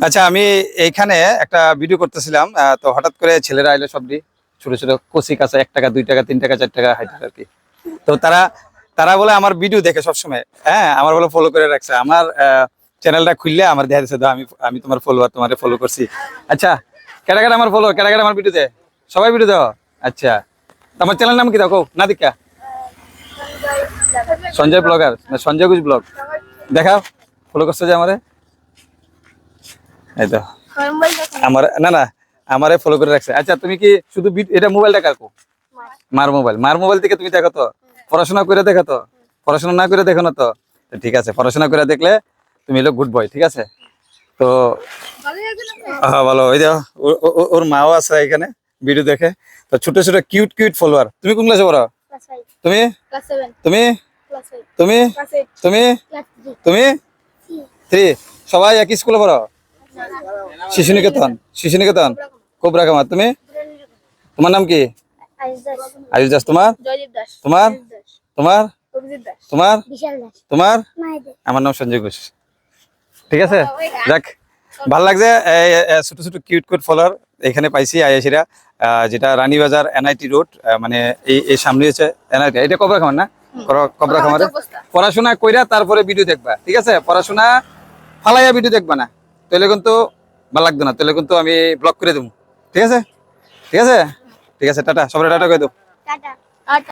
আচ্ছা, আমি এইখানে একটা ভিডিও করতেছিলাম, তো হঠাৎ করে ছেলেরা আইলো সবটি ছোট ছোট কচি কাঁচা 1 টাকা 2 টাকা 3 টাকা 4 টাকা হাইটার আর কি। তো তারা তারা বলে আমার ভিডিও দেখে সবসময়, হ্যাঁ আমার বলে ফলো করে রাখছে, আমার চ্যানেলটা খুললে আমার দেখা যাচ্ছে আমি আমি তোমার ফলোয়ার, তোমার ফলো করছি। আচ্ছা, কেডা কেডা আমার ফলো, কেডা কেডা আমার ভিডিও দেয়? সবাই ভিডিও দাও। আচ্ছা, আমার চ্যানেল নাম কি দেখো না দীক্ষা? সঞ্জয় ব্লগার না সঞ্জয় ঘোষ ব্লগ? দেখাও ফলো করছে যে আমারে, এই তো আমার না না আমারে ফলো করে রাখছে। আচ্ছা, তুমি কি শুধু এটা মোবাইলটা কার কো? মার মোবাইল থেকে তুমি দেখো তো? পড়াশোনা করে দেখো তো? পড়াশোনা না করে দেখো না তো? তো ঠিক আছে, পড়াশোনা করে দেখলে তুমি হলো গুড বয়, ঠিক আছে? তো হ্যাঁ ভালো, ওই যে ওর মাও আছে এখানে ভিডিও দেখে। তো ছোট ছোট কিউট কিউট ফলোয়ার। তুমি কোন ক্লাসে পড়ো? তুমি তুমি তুমি তুমি তুমি 3? সবাই একই স্কুলে পড়ো? শিশু নিকেতন? শিশু নিকেতন কোবরা কামার। তুমি, তোমার নাম কি? আয়ুষ দাস। তোমার তোমার তোমার তোমার তোমার আমার নাম সঞ্জয় ঘোষ। ঠিক আছে, যাক ভাল লাগছে। ছোট ছোট কিউট কিউট ফলোয়ার এখানে পাইছি আইসিরা, যেটা রানীবাজার এনআইটি রোড, মানে এই সামনে হচ্ছে এনআইটি। এটা কবরা খামার না? কবরা খামারে পড়াশোনা কইরা তারপরে ভিডিও দেখবা, ঠিক আছে? পড়াশোনা ফালাইয়া ভিডিও দেখবা না, তাহলে কিন্তু ভালো লাগবে না, তাহলে কিন্তু আমি ব্লক করে দেবো। ঠিক আছে, ঠিক আছে, ঠিক আছে, টাটা, সবাই টাটা করে দেবো।